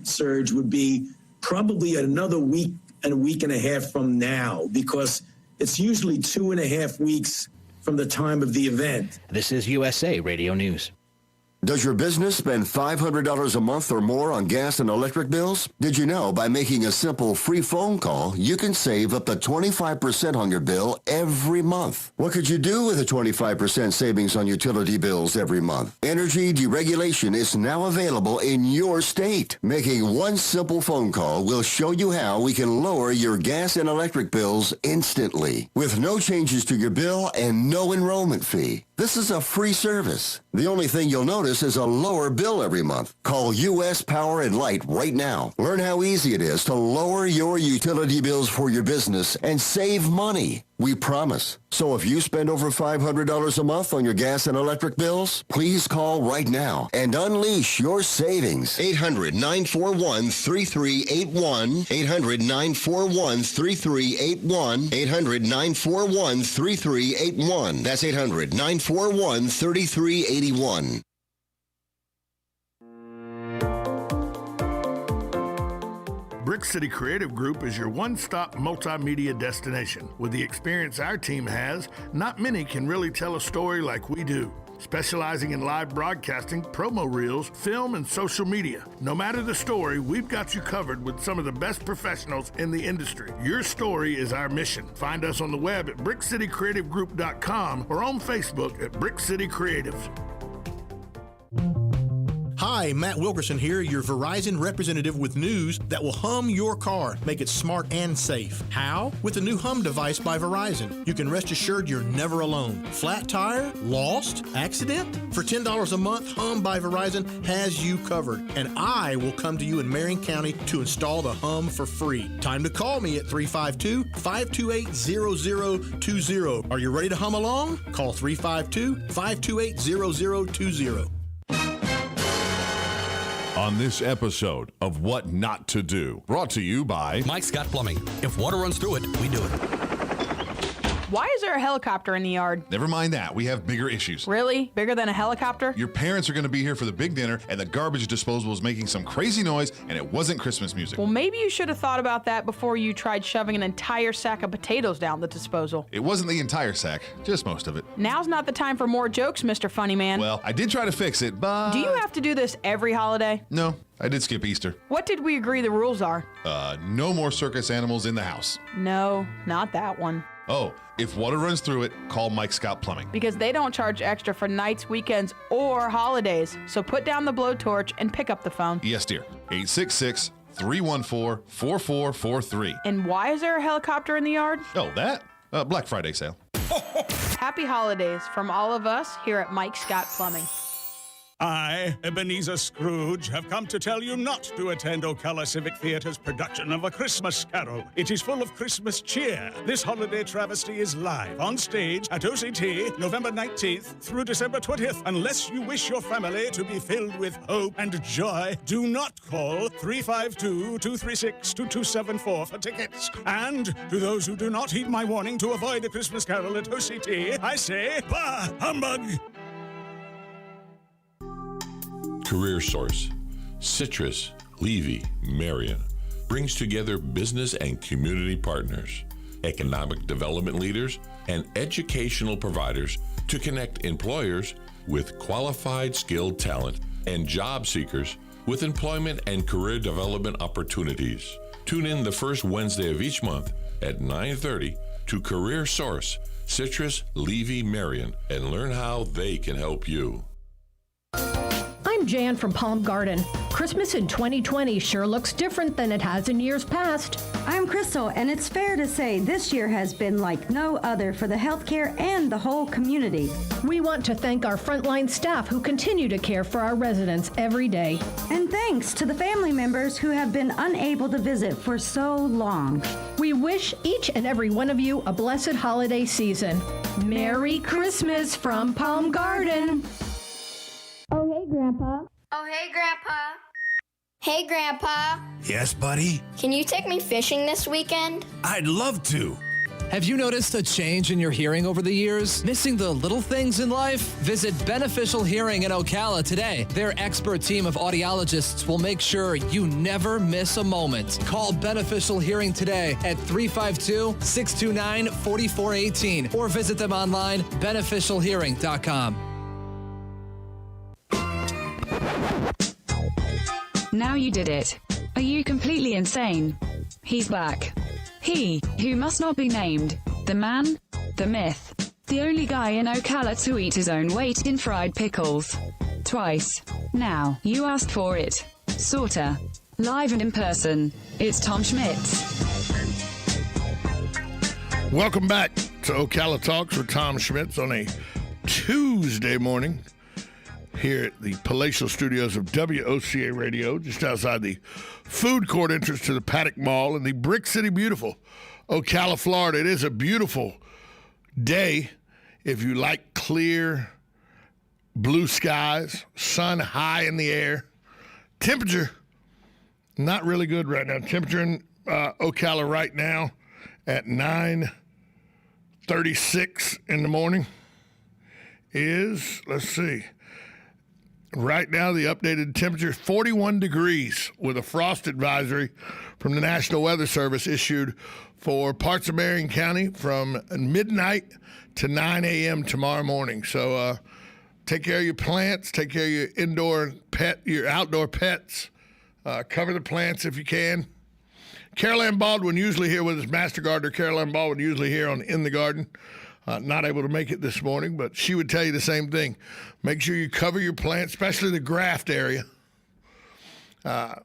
surge would be probably another week and a week and a half from now, because it's usually 2.5 weeks from the time of the event. This is USA Radio News. Does your business spend $500 a month or more on gas and electric bills? Did you know by making a simple free phone call, you can save up to 25% on your bill every month? What could you do with a 25% savings on utility bills every month? Energy deregulation is now available in your state. Making one simple phone call will show you how we can lower your gas and electric bills instantly, with no changes to your bill and no enrollment fee. This is a free service. The only thing you'll notice is a lower bill every month. Call U.S. Power and Light right now. Learn how easy it is to lower your utility bills for your business and save money. We promise. So if you spend over $500 a month on your gas and electric bills, please call right now and unleash your savings. 800-941-3381. 800-941-3381. 800-941-3381. That's 800-941-3381. Brick City Creative Group is your one-stop multimedia destination. With the experience our team has, not many can really tell a story like we do. Specializing in live broadcasting, promo reels, film, and social media. No matter the story, we've got you covered with some of the best professionals in the industry. Your story is our mission. Find us on the web at brickcitycreativegroup.com or on Facebook at Brick City Creatives. Hi, Matt Wilkerson here, your Verizon representative with news that will hum your car, make it smart and safe. How? With the new Hum device by Verizon. You can rest assured you're never alone. Flat tire? Lost? Accident? For $10 a month, Hum by Verizon has you covered. And I will come to you in Marion County to install the Hum for free. Time to call me at 352-528-0020. Are you ready to hum along? Call 352-528-0020. On this episode of What Not to Do, brought to you by Mike Scott Plumbing. If water runs through it, we do it. Why is there a helicopter in the yard? Never mind that. We have bigger issues. Really? Bigger than a helicopter? Your parents are going to be here for the big dinner, and the garbage disposal is making some crazy noise, and it wasn't Christmas music. Well, maybe you should have thought about that before you tried shoving an entire sack of potatoes down the disposal. It wasn't the entire sack, just most of it. Now's not the time for more jokes, Mr. Funny Man. Well, I did try to fix it, but... Do you have to do this every holiday? No, I did skip Easter. What did we agree the rules are? No more circus animals in the house. No, not that one. Oh, if water runs through it, call Mike Scott Plumbing. Because they don't charge extra for nights, weekends, or holidays. So put down the blowtorch and pick up the phone. Yes, dear. 866-314-4443. And why is there a helicopter in the yard? Oh, that? Black Friday sale. Happy holidays from all of us here at Mike Scott Plumbing. I, Ebenezer Scrooge, have come to tell you not to attend Ocala Civic Theatre's production of A Christmas Carol. It is full of Christmas cheer. This holiday travesty is live on stage at OCT November 19th through December 20th. Unless you wish your family to be filled with hope and joy, do not call 352-236-2274 for tickets. And to those who do not heed my warning to avoid A Christmas Carol at OCT, I say, bah, humbug! Career Source, Citrus, Levy, Marion brings together business and community partners, economic development leaders, and educational providers to connect employers with qualified skilled talent and job seekers with employment and career development opportunities. Tune in the first Wednesday of each month at 9:30 to Career Source, Citrus, Levy, Marion, and learn how they can help you. I'm Jan from Palm Garden. Christmas in 2020 sure looks different than it has in years past. I'm Crystal, and it's fair to say this year has been like no other for the healthcare and the whole community. We want to thank our frontline staff who continue to care for our residents every day. And thanks to the family members who have been unable to visit for so long. We wish each and every one of you a blessed holiday season. Merry Christmas from Palm Garden. Oh, hey, Grandpa. Oh, hey, Grandpa. Hey, Grandpa. Yes, buddy? Can you take me fishing this weekend? I'd love to. Have you noticed a change in your hearing over the years? Missing the little things in life? Visit Beneficial Hearing in Ocala today. Their expert team of audiologists will make sure you never miss a moment. Call Beneficial Hearing today at 352-629-4418 or visit them online, beneficialhearing.com. Now you did it. Are you completely insane? He's back. He, who must not be named. The man, the myth. The only guy in Ocala to eat his own weight in fried pickles. Twice. Now, you asked for it. Sorta. Live and in person. It's Tom Schmitz. Welcome back to Ocala Talks with Tom Schmitz on a Tuesday morning here at the palatial studios of WOCA Radio, just outside the food court entrance to the Paddock Mall in the Brick City beautiful Ocala, Florida. It is a beautiful day if you like clear blue skies, sun high in the air. Temperature, not really good right now. Temperature in Ocala right now at 9:36 in the morning is, let's see, right now, the updated temperature is 41 degrees with a frost advisory from the National Weather Service issued for parts of Marion County from midnight to 9 a.m. tomorrow morning. So take care of your plants, take care of your your outdoor pets, cover the plants if you can. Carol Ann Baldwin usually here with us, Master Gardener Carol Ann Baldwin usually here on In the Garden. Not able to make it this morning, but she would tell you the same thing. Make sure you cover your plants, especially the graft area.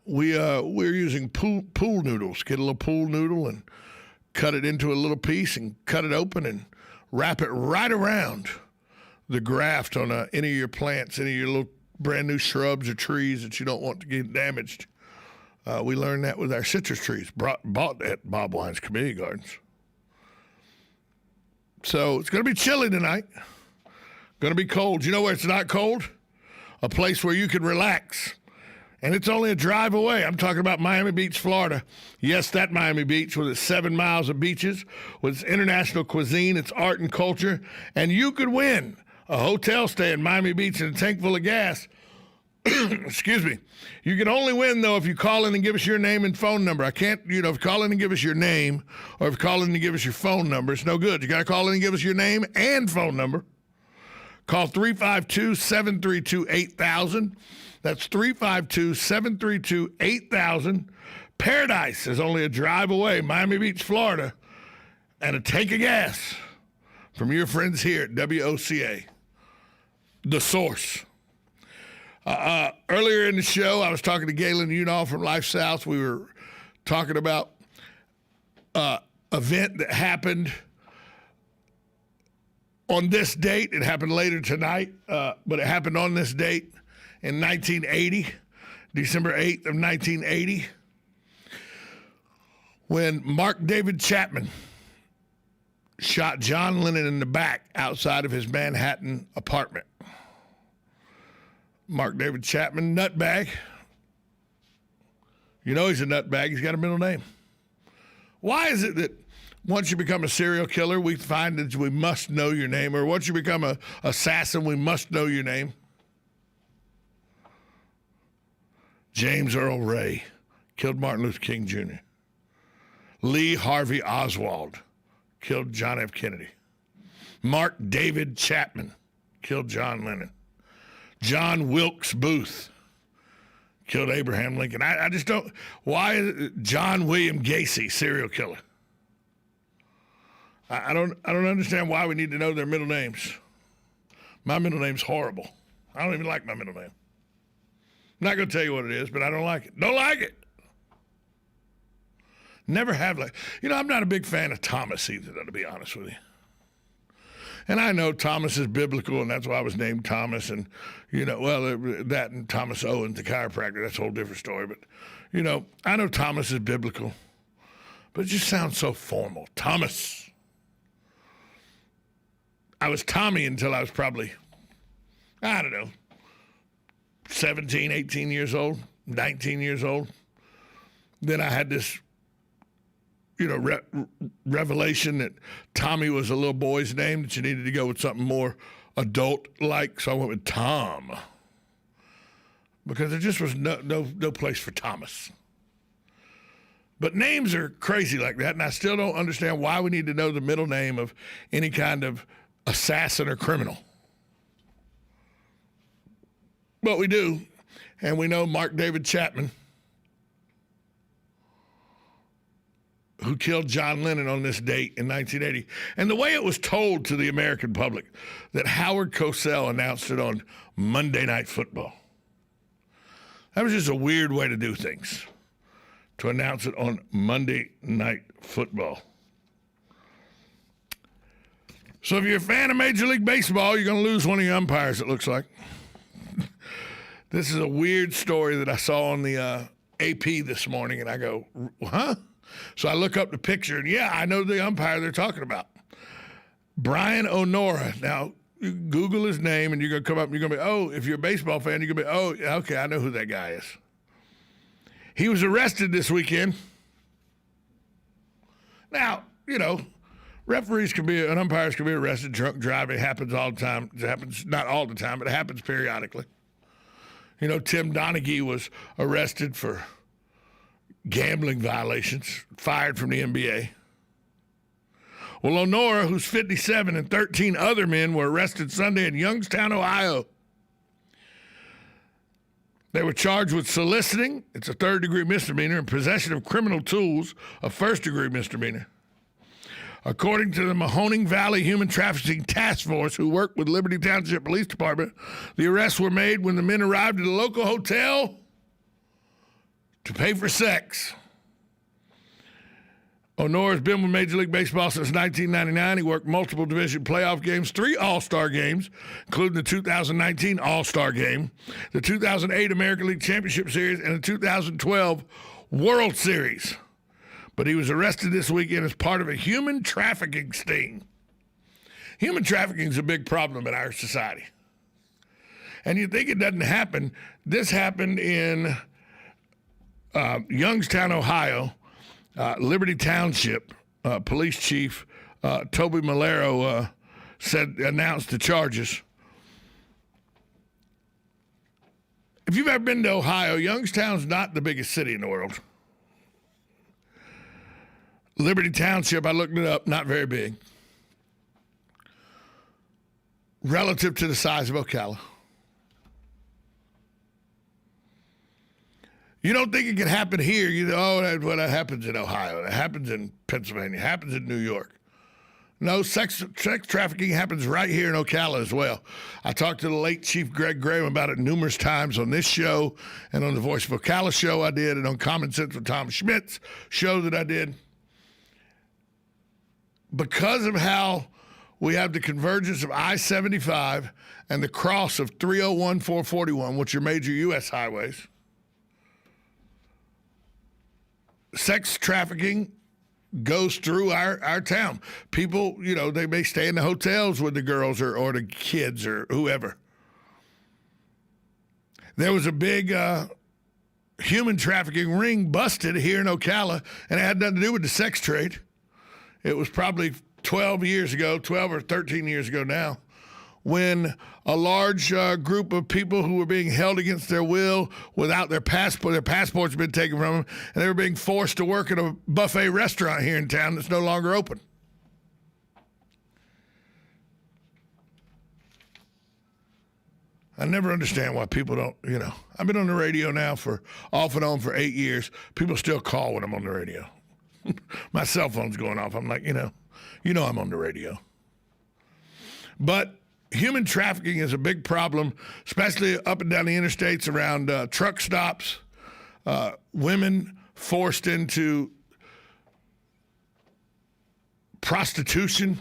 We're using pool noodles. Get a little pool noodle and cut it into a little piece and cut it open and wrap it right around the graft on any of your plants, any of your little brand new shrubs or trees that you don't want to get damaged. We learned that with our citrus trees, bought at Bob Wine's Community Gardens. So it's going to be chilly tonight. Going to be cold. You know where it's not cold? A place where you can relax. And it's only a drive away. I'm talking about Miami Beach, Florida. Yes, that Miami Beach with its 7 miles of beaches, with its international cuisine, its art and culture. And you could win a hotel stay in Miami Beach and a tank full of gas. Excuse me. You can only win, though, if you call in and give us your name and phone number. I can't, if you call in and give us your name or if you call in and give us your phone number, it's no good. You got to call in and give us your name and phone number. Call 352-732-8000. That's 352-732-8000. Paradise is only a drive away, Miami Beach, Florida, and a tank of gas from your friends here at WOCA, The Source. Earlier in the show, I was talking to Galen Unall from Life South. We were talking about event that happened on this date. It happened later tonight, but it happened on this date in 1980, December 8th of 1980, when Mark David Chapman shot John Lennon in the back outside of his Manhattan apartment. Mark David Chapman, nutbag. You know he's a nutbag. He's got a middle name. Why is it that once you become a serial killer, we find that we must know your name, or once you become an assassin, we must know your name? James Earl Ray killed Martin Luther King Jr. Lee Harvey Oswald killed John F. Kennedy. Mark David Chapman killed John Lennon. John Wilkes Booth killed Abraham Lincoln. I just don't. Why is John William Gacy serial killer? I don't understand why we need to know their middle names. My middle name's horrible. I don't even like my middle name. I'm not going to tell you what it is, but I don't like it. Don't like it. Never have liked. I'm not a big fan of Thomas either, though, to be honest with you. And I know Thomas is biblical, and that's why I was named Thomas. And, that and Thomas Owens, the chiropractor, that's a whole different story. But, I know Thomas is biblical, but it just sounds so formal. Thomas. I was Tommy until I was probably, 17, 18 years old, 19 years old. Then I had this revelation that Tommy was a little boy's name, that you needed to go with something more adult-like. So I went with Tom, because there just was no place for Thomas. But names are crazy like that, and I still don't understand why we need to know the middle name of any kind of assassin or criminal. But we do, and we know Mark David Chapman, who killed John Lennon on this date in 1980. And the way it was told to the American public, that Howard Cosell announced it on Monday Night Football. That was just a weird way to do things, to announce it on Monday Night Football. So if you're a fan of Major League Baseball, you're going to lose one of your umpires, it looks like. This is a weird story that I saw on the AP this morning, and I go, huh? So I look up the picture, and yeah, I know the umpire they're talking about. Brian O'Nora. Now, you Google his name, and you're going to come up, and you're going to be, oh, if you're a baseball fan, you're going to be, oh, okay, I know who that guy is. He was arrested this weekend. Now, referees and umpires can be arrested. Drunk driving happens all the time. It happens not all the time, but it happens periodically. Tim Donaghy was arrested for gambling violations, fired from the NBA. Well, O'Nora, who's 57, and 13 other men were arrested Sunday in Youngstown, Ohio. They were charged with soliciting, it's a third-degree misdemeanor, and possession of criminal tools, a first-degree misdemeanor. According to the Mahoning Valley Human Trafficking Task Force, who worked with Liberty Township Police Department, the arrests were made when the men arrived at a local hotel to pay for sex. O'Nora's been with Major League Baseball since 1999. He worked multiple division playoff games, 3 All-Star games, including the 2019 All-Star game, the 2008 American League Championship Series, and the 2012 World Series. But he was arrested this weekend as part of a human trafficking sting. Human trafficking is a big problem in our society. And you think it doesn't happen. This happened in Youngstown, Ohio. Liberty Township Police Chief Toby Malero announced the charges. If you've ever been to Ohio, Youngstown's not the biggest city in the world. Liberty Township, I looked it up, not very big. Relative to the size of Ocala. You don't think it can happen here. That happens in Ohio. That happens in Pennsylvania. It happens in New York. No, sex trafficking happens right here in Ocala as well. I talked to the late Chief Greg Graham about it numerous times on this show and on the Voice of Ocala show I did and on Common Sense with Tom Schmidt's show that I did. Because of how we have the convergence of I-75 and the cross of 301, 441, which are major U.S. highways, sex trafficking goes through our town. People, they may stay in the hotels with the girls or the kids or whoever. There was a big human trafficking ring busted here in Ocala, and it had nothing to do with the sex trade. It was probably 12 or 13 years ago now, when a large group of people who were being held against their will without their passports had been taken from them, and they were being forced to work at a buffet restaurant here in town that's no longer open. I never understand why people don't, I've been on the radio now off and on for 8 years. People still call when I'm on the radio. My cell phone's going off. I'm like, I'm on the radio. But human trafficking is a big problem, especially up and down the interstates around truck stops, women forced into prostitution,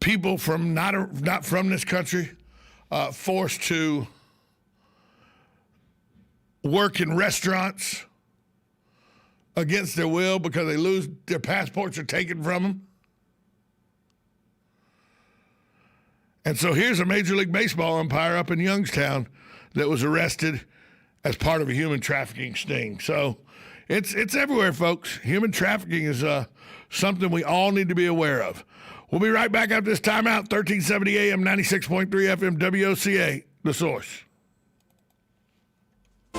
people from not from this country forced to work in restaurants against their will because their passports are taken from them. And so here's a Major League Baseball umpire up in Youngstown that was arrested as part of a human trafficking sting. So It's everywhere, folks. Human trafficking is something we all need to be aware of. We'll be right back after this timeout. 1370 AM, 96.3 FM, WOCA, The Source.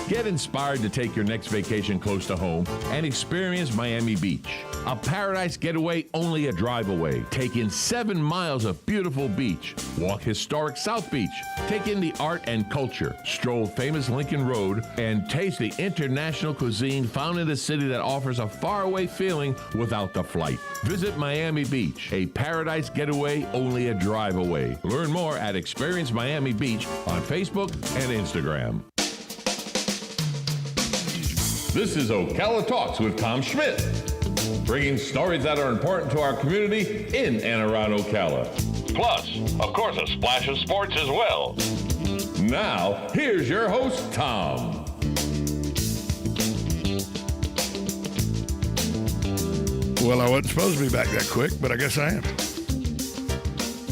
Get inspired to take your next vacation close to home and experience Miami Beach. A paradise getaway only a drive away. Take in 7 miles of beautiful beach. Walk historic South Beach. Take in the art and culture. Stroll famous Lincoln Road and taste the international cuisine found in the city that offers a faraway feeling without the flight. Visit Miami Beach, a paradise getaway only a drive away. Learn more at Experience Miami Beach on Facebook and Instagram. This is Ocala Talks with Tom Schmidt, bringing stories that are important to our community in and around Ocala. Plus, of course, a splash of sports as well. Now, here's your host, Tom. Well, I wasn't supposed to be back that quick, but I guess I am.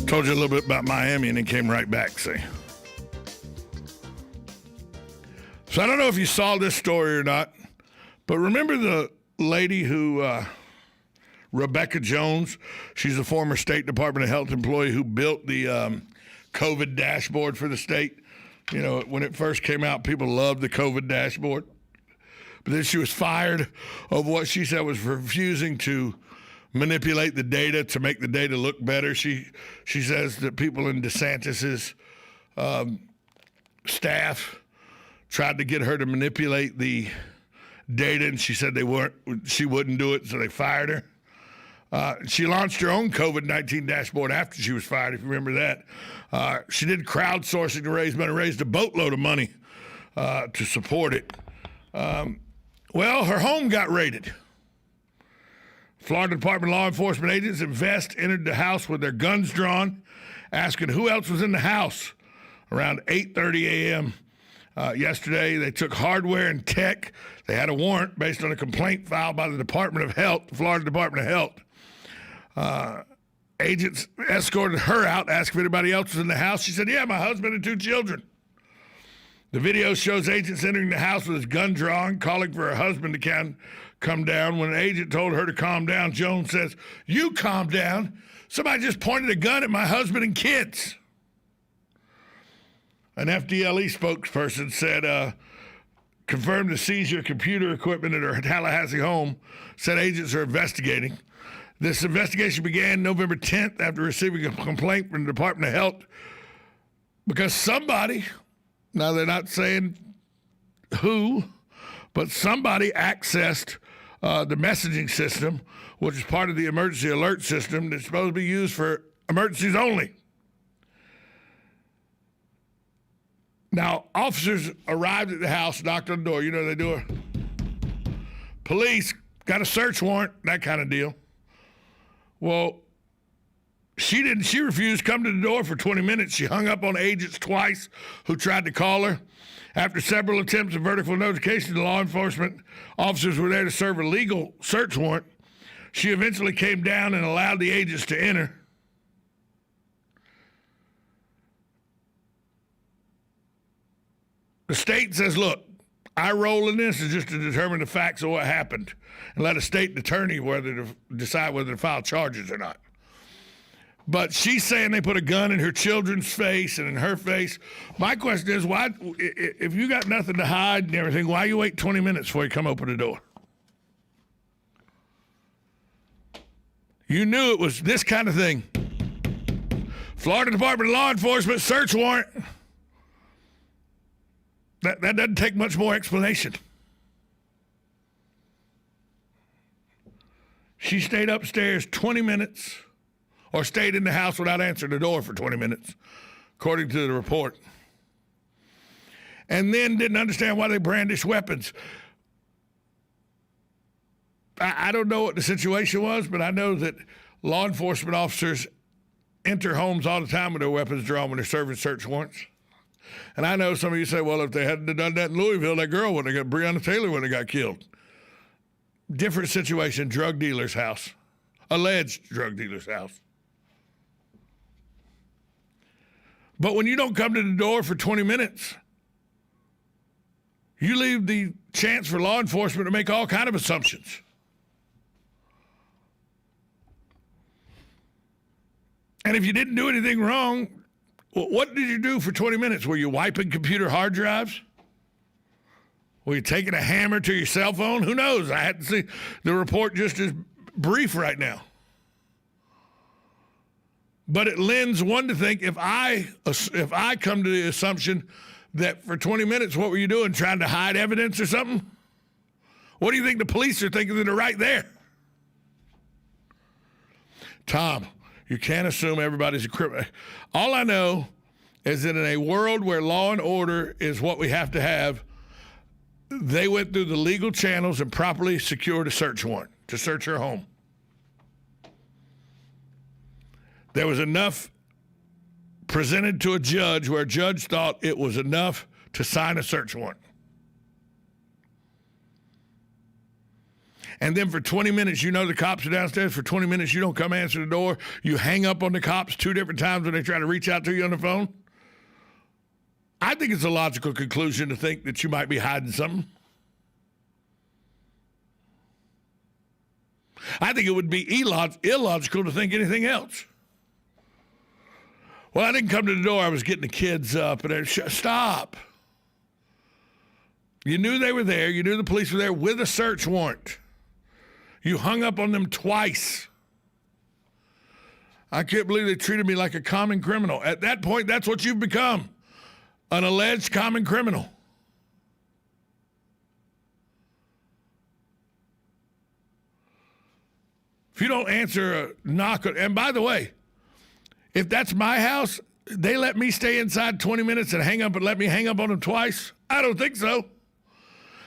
Told you a little bit about Miami and then came right back, see. So I don't know if you saw this story or not, but remember the lady who, Rebecca Jones, she's a former State Department of Health employee who built the COVID dashboard for the state. You know, when it first came out, people loved the COVID dashboard. But then she was fired over what she said was refusing to manipulate the data to make the data look better. She says that people in DeSantis's staff tried to get her to manipulate the data, and she said she wouldn't do it, so they fired her. She launched her own COVID-19 dashboard after she was fired, if you remember that. She did crowdsourcing to raise money, raised a boatload of money to support it. Well, her home got raided. Florida Department law enforcement agents at Vest entered the house with their guns drawn, asking who else was in the house. Around 8:30 a.m. Yesterday, they took hardware and tech. They had a warrant based on a complaint filed by the Department of Health, the Florida Department of Health. Agents escorted her out, asked if anybody else was in the house. She said, yeah, my husband and 2 children. The video shows agents entering the house with his gun drawn, calling for her husband to come down. When an agent told her to calm down, Jones says, you calm down. Somebody just pointed a gun at my husband and kids. An FDLE spokesperson said, confirmed the seizure of computer equipment at her Tallahassee home, said agents are investigating. This investigation began November 10th after receiving a complaint from the Department of Health because somebody, now they're not saying who, but somebody accessed the messaging system, which is part of the emergency alert system that's supposed to be used for emergencies only. Now, officers arrived at the house, knocked on the door. You know they do. Police got a search warrant, that kind of deal. Well, she refused to come to the door for 20 minutes. She hung up on agents twice who tried to call her. After several attempts of vertical notification to law enforcement, officers were there to serve a legal search warrant. She eventually came down and allowed the agents to enter. The state says, look, our role in this is just to determine the facts of what happened and let a state attorney decide whether to file charges or not. But she's saying they put a gun in her children's face and in her face. My question is, why, if you got nothing to hide and everything, why you wait 20 minutes before you come open the door? You knew it was this kind of thing. Florida Department of Law Enforcement search warrant. That doesn't take much more explanation. She stayed upstairs 20 minutes or stayed in the house without answering the door for 20 minutes, according to the report. And then didn't understand why they brandish weapons. I don't know what the situation was, but I know that law enforcement officers enter homes all the time with their weapons drawn when they're serving search warrants. And I know some of you say, well, if they hadn't done that in Louisville, that girl wouldn't have got, Breonna Taylor wouldn't have got killed. Different situation, drug dealer's house, alleged drug dealer's house. But when you don't come to the door for 20 minutes, You leave the chance for law enforcement to make all kind of assumptions. And if you didn't do anything wrong, what did you do for 20 minutes? Were you wiping computer hard drives? Were you taking a hammer to your cell phone? Who knows? I hadn't seen the report just as brief right now. But it lends one to think, if I come to the assumption that for 20 minutes, what were you doing, trying to hide evidence or something? What do you think the police are thinking that are right there? Tom, you can't assume everybody's a criminal. All I know is that in a world where law and order is what we have to have, they went through the legal channels and properly secured a search warrant to search her home. There was enough presented to a judge where a judge thought it was enough to sign a search warrant. And then for 20 minutes, you know the cops are downstairs. For 20 minutes, you don't come answer the door. You hang up on the cops 2 different times when they try to reach out to you on the phone. I think it's a logical conclusion to think that you might be hiding something. I think it would be illogical to think anything else. Well, I didn't come to the door. I was getting the kids up. And stop. You knew they were there. You knew the police were there with a search warrant. You hung up on them twice. I can't believe they treated me like a common criminal. At that point, that's what you've become, an alleged common criminal. If you don't answer a knock, and by the way, if that's my house, they let me stay inside 20 minutes and hang up and let me hang up on them twice? I don't think so.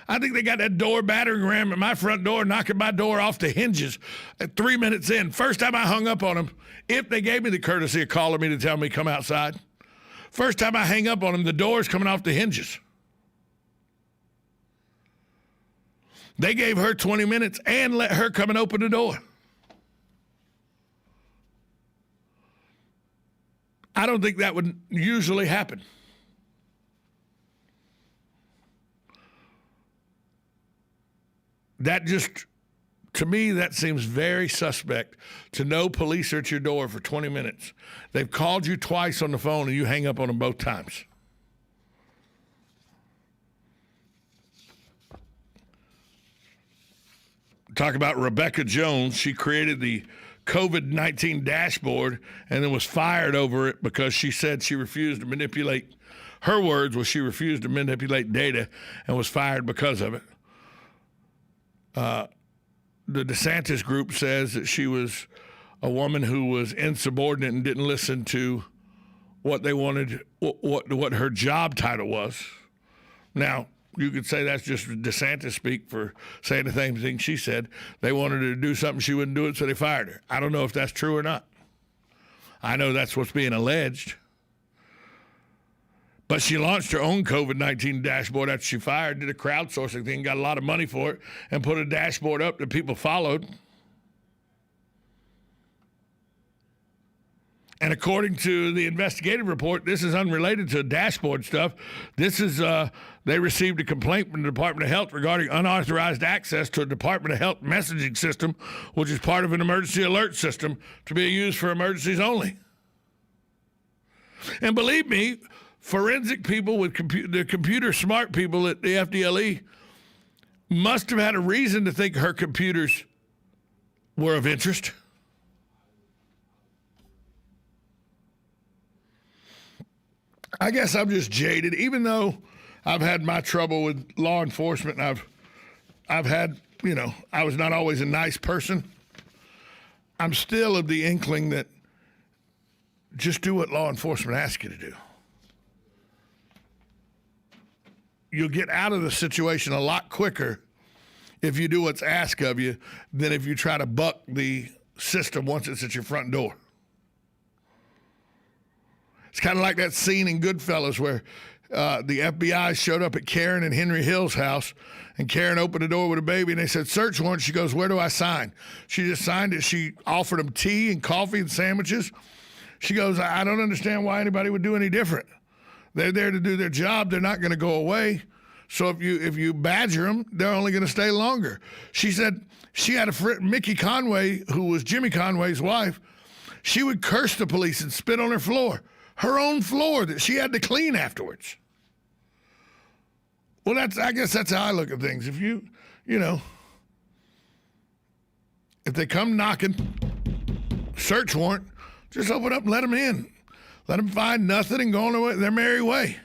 I think they got that door battering ram at my front door, knocking my door off the hinges at 3 minutes in. First time I hung up on them, if they gave me the courtesy of calling me to tell me come outside. First time I hang up on them, the door's coming off the hinges. They gave her 20 minutes and let her come and open the door. I don't think that would usually happen. That just, to me, that seems very suspect to know police are at your door for 20 minutes. They've called you twice on the phone and you hang up on them both times. Talk about Rebecca Jones. She created the COVID-19 dashboard and then was fired over it because she said she refused to manipulate. Her words was she refused to manipulate data and was fired because of it. The DeSantis group says that she was a woman who was insubordinate and didn't listen to what they wanted, what her job title was. Now, you could say that's just DeSantis speak for saying the same thing she said. They wanted her to do something, she wouldn't do it, so they fired her. I don't know if that's true or not. I know that's what's being alleged. But she launched her own COVID-19 dashboard after she fired, did a crowdsourcing thing, got a lot of money for it, and put a dashboard up that people followed. And according to the investigative report, this is unrelated to dashboard stuff. This is, they received a complaint from the Department of Health regarding unauthorized access to a Department of Health messaging system, which is part of an emergency alert system to be used for emergencies only. And believe me, forensic people with the computer smart people at the FDLE must have had a reason to think her computers were of interest. I guess I'm just jaded, even though I've had my trouble with law enforcement and I've had, I was not always a nice person. I'm still of the inkling that just do what law enforcement asks you to do. You'll get out of the situation a lot quicker if you do what's asked of you than if you try to buck the system once it's at your front door. It's kind of like that scene in Goodfellas where the FBI showed up at Karen and Henry Hill's house, and Karen opened the door with a baby, and they said, search warrant. She goes, where do I sign? She just signed it. She offered them tea and coffee and sandwiches. She goes, I don't understand why anybody would do any different. They're there to do their job. They're not going to go away. So if you badger them, they're only going to stay longer. She said she had a friend, Mickey Conway, who was Jimmy Conway's wife. She would curse the police and spit on her floor, her own floor that she had to clean afterwards. Well, I guess that's how I look at things. If if they come knocking, search warrant, just open up and let them in. Let them find nothing and go on their merry way.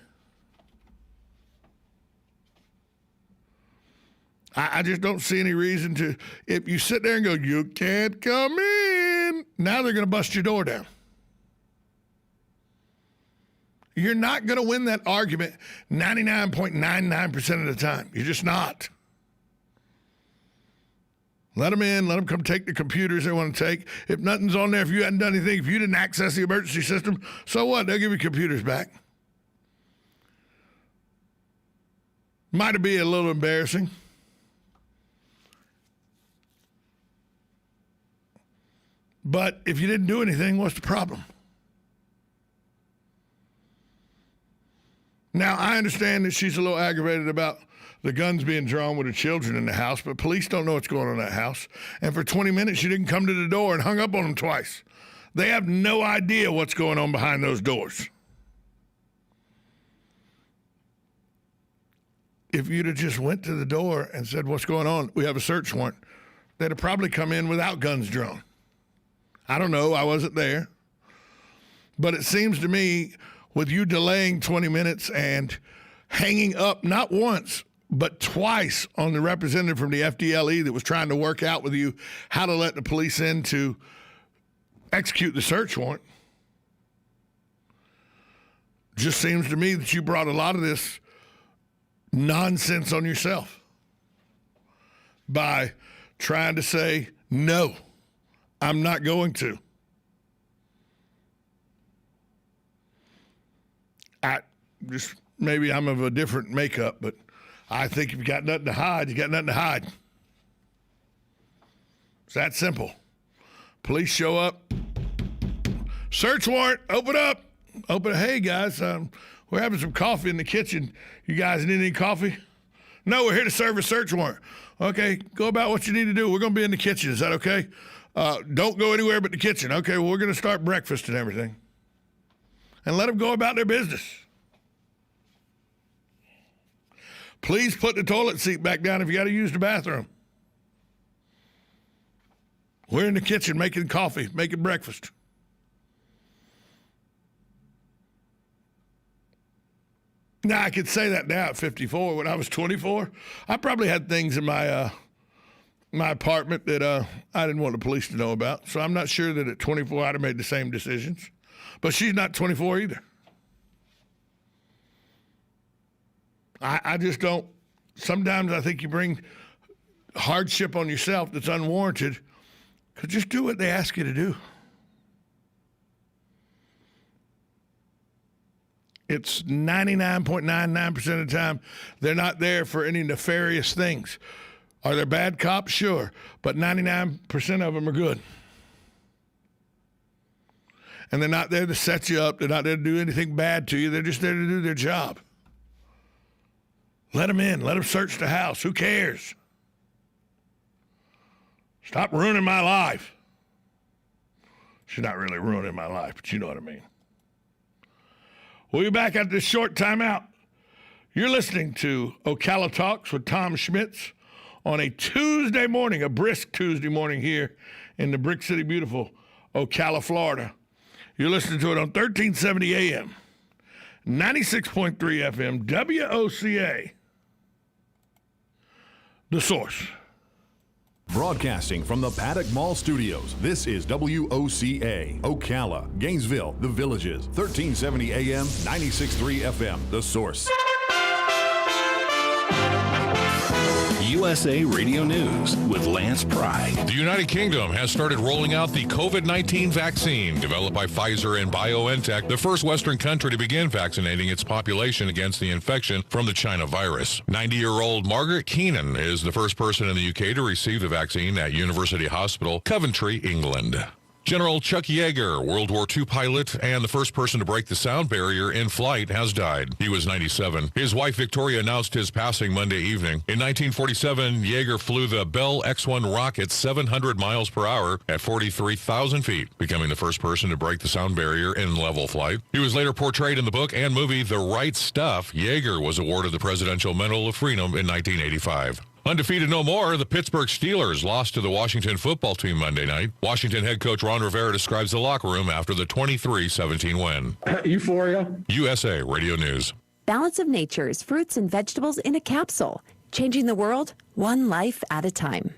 I just don't see any reason to, if you sit there and go, you can't come in, now they're going to bust your door down. You're not going to win that argument 99.99% of the time. You're just not. Let them in. Let them come take the computers they want to take. If nothing's on there, if you hadn't done anything, if you didn't access the emergency system, so what? They'll give you computers back. Might be a little embarrassing. But if you didn't do anything, what's the problem? Now, I understand that she's a little aggravated about the guns being drawn with her children in the house, but police don't know what's going on in that house. And for 20 minutes, she didn't come to the door and hung up on them twice. They have no idea what's going on behind those doors. If you'd have just went to the door and said, what's going on? We have a search warrant. They'd have probably come in without guns drawn. I don't know. I wasn't there. But it seems to me, with you delaying 20 minutes and hanging up not once, but twice on the representative from the FDLE that was trying to work out with you how to let the police in to execute the search warrant, just seems to me that you brought a lot of this nonsense on yourself by trying to say, no, I'm not going to. Maybe I'm of a different makeup, but I think if you got nothing to hide, you got nothing to hide. It's that simple. Police show up. Search warrant, open up. Hey, guys, we're having some coffee in the kitchen. You guys need any coffee? No, we're here to serve a search warrant. Okay, go about what you need to do. We're going to be in the kitchen. Is that okay? Don't go anywhere but the kitchen. Okay, well, we're going to start breakfast and everything. And let them go about their business. Please put the toilet seat back down if you got to use the bathroom. We're in the kitchen making coffee, making breakfast. Now, I could say that now at 54. When I was 24, I probably had things in my apartment that I didn't want the police to know about. So I'm not sure that at 24 I'd have made the same decisions. But she's not 24 either. I just don't. Sometimes I think you bring hardship on yourself that's unwarranted, because just do what they ask you to do. It's 99.99% of the time they're not there for any nefarious things. Are there bad cops? Sure. But 99% of them are good. And they're not there to set you up. They're not there to do anything bad to you. They're just there to do their job. Let them in. Let them search the house. Who cares? Stop ruining my life. She's not really ruining my life, but you know what I mean. We'll be back at this short timeout. You're listening to Ocala Talks with Tom Schmitz on a Tuesday morning, a brisk Tuesday morning here in the Brick City, beautiful Ocala, Florida. You're listening to it on 1370 AM, 96.3 FM, WOCA, The Source. Broadcasting from the Paddock Mall Studios, this is WOCA, Ocala, Gainesville, The Villages, 1370 AM, 96.3 FM, The Source. USA Radio News with Lance Pry. The United Kingdom has started rolling out the COVID-19 vaccine developed by Pfizer and BioNTech, the first Western country to begin vaccinating its population against the infection from the China virus. 90-year-old Margaret Keenan is the first person in the UK to receive the vaccine at University Hospital, Coventry, England. General Chuck Yeager, World War II pilot and the first person to break the sound barrier in flight, has died. He was 97. His wife Victoria announced his passing Monday evening. In 1947, Yeager flew the Bell X-1 rocket 700 miles per hour at 43,000 feet, becoming the first person to break the sound barrier in level flight. He was later portrayed in the book and movie The Right Stuff. Yeager was awarded the Presidential Medal of Freedom in 1985. Undefeated no more, the Pittsburgh Steelers lost to the Washington football team Monday night. Washington head coach Ron Rivera describes the locker room after the 23-17 win. Euphoria. USA Radio News. Balance of Nature's fruits and vegetables in a capsule, changing the world one life at a time.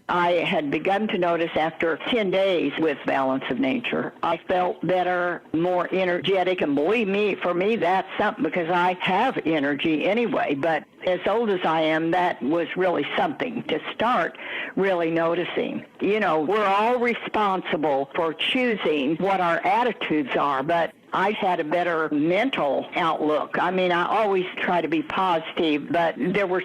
I had begun to notice after 10 days with Balance of Nature, I felt better, more energetic, and believe me, for me, that's something because I have energy anyway, but as old as I am, that was really something to start really noticing. You know, we're all responsible for choosing what our attitudes are, but I had a better mental outlook. I mean, I always try to be positive, but there were